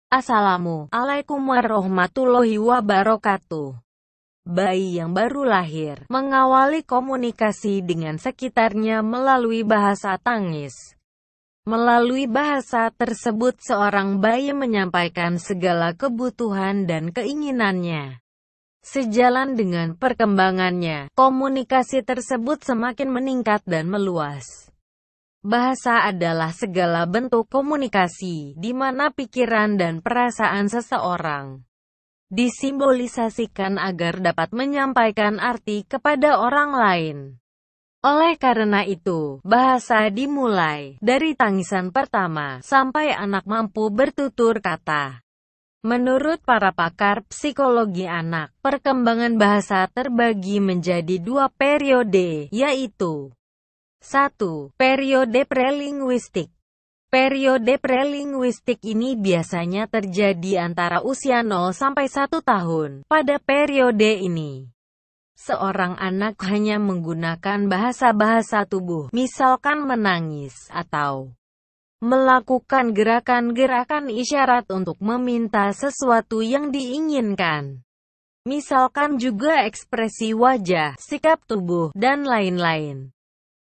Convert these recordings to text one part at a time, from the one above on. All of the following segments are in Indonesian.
Assalamualaikum warahmatullahi wabarakatuh. Bayi yang baru lahir mengawali komunikasi dengan sekitarnya melalui bahasa tangis. Melalui bahasa tersebut, seorang bayi menyampaikan segala kebutuhan dan keinginannya. Sejalan dengan perkembangannya, komunikasi tersebut semakin meningkat dan meluas. Bahasa adalah segala bentuk komunikasi, di mana pikiran dan perasaan seseorang disimbolisasikan agar dapat menyampaikan arti kepada orang lain. Oleh karena itu, bahasa dimulai dari tangisan pertama sampai anak mampu bertutur kata. Menurut para pakar psikologi anak, perkembangan bahasa terbagi menjadi dua periode, yaitu 1. Periode prelinguistik. Periode prelinguistik ini biasanya terjadi antara usia 0 sampai 1 tahun. Pada periode ini, seorang anak hanya menggunakan bahasa-bahasa tubuh, misalkan menangis, atau melakukan gerakan-gerakan isyarat untuk meminta sesuatu yang diinginkan. Misalkan juga ekspresi wajah, sikap tubuh, dan lain-lain.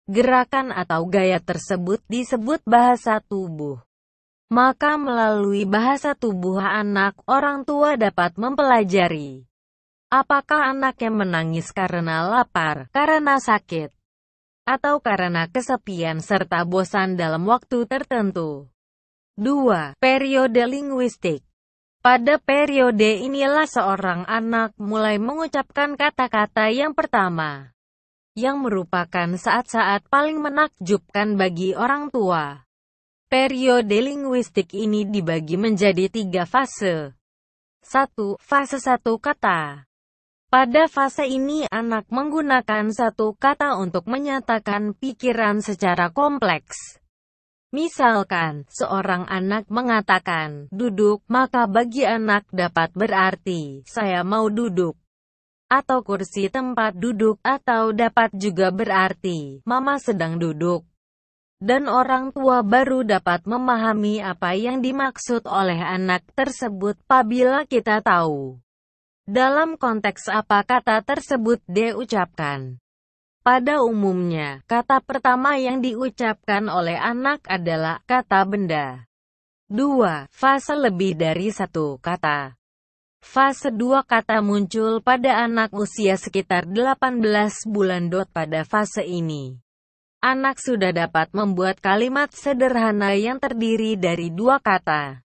Gerakan atau gaya tersebut disebut bahasa tubuh. Maka melalui bahasa tubuh anak, orang tua dapat mempelajari apakah anaknya menangis karena lapar, karena sakit, atau karena kesepian serta bosan dalam waktu tertentu. 2. Periode linguistik. Pada periode inilah seorang anak mulai mengucapkan kata-kata yang pertama, yang merupakan saat-saat paling menakjubkan bagi orang tua. Periode linguistik ini dibagi menjadi 3 fase. 1. Fase 1 kata. Pada fase ini anak menggunakan satu kata untuk menyatakan pikiran secara kompleks. Misalkan, seorang anak mengatakan, duduk, maka bagi anak dapat berarti, saya mau duduk. Atau kursi tempat duduk, atau dapat juga berarti, mama sedang duduk. Dan orang tua baru dapat memahami apa yang dimaksud oleh anak tersebut apabila kita tahu dalam konteks apa kata tersebut diucapkan. Pada umumnya, kata pertama yang diucapkan oleh anak adalah kata benda. 2. Fase lebih dari satu kata. Fase 2 kata muncul pada anak usia sekitar 18 bulan. Pada fase ini, anak sudah dapat membuat kalimat sederhana yang terdiri dari 2 kata.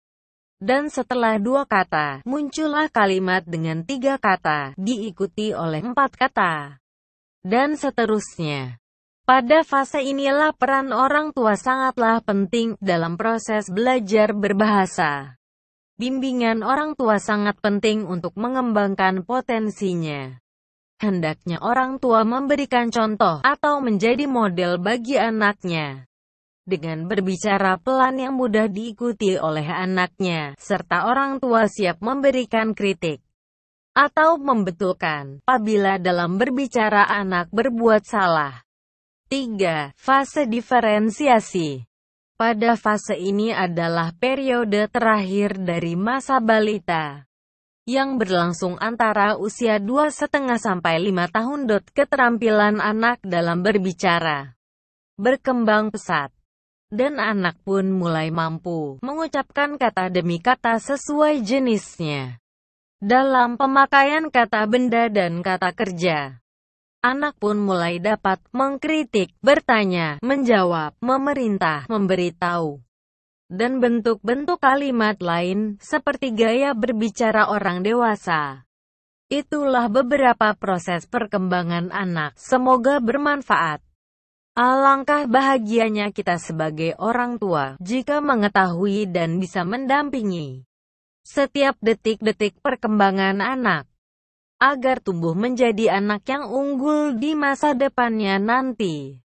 Dan setelah 2 kata, muncullah kalimat dengan 3 kata, diikuti oleh 4 kata. Dan seterusnya. Pada fase inilah peran orang tua sangatlah penting dalam proses belajar berbahasa. Bimbingan orang tua sangat penting untuk mengembangkan potensinya. Hendaknya orang tua memberikan contoh atau menjadi model bagi anaknya. Dengan berbicara pelan yang mudah diikuti oleh anaknya, serta orang tua siap memberikan kritik atau membetulkan apabila dalam berbicara anak berbuat salah. 3. Fase diferensiasi. Pada fase ini adalah periode terakhir dari masa balita, yang berlangsung antara usia 2,5 sampai 5 tahun. Keterampilan anak dalam berbicara berkembang pesat, dan anak pun mulai mampu mengucapkan kata demi kata sesuai jenisnya. Dalam pemakaian kata benda dan kata kerja, anak pun mulai dapat mengkritik, bertanya, menjawab, memerintah, memberitahu, dan bentuk-bentuk kalimat lain, seperti gaya berbicara orang dewasa. Itulah beberapa proses perkembangan anak. Semoga bermanfaat. Alangkah bahagianya kita sebagai orang tua, jika mengetahui dan bisa mendampingi setiap detik-detik perkembangan anak, agar tumbuh menjadi anak yang unggul di masa depannya nanti.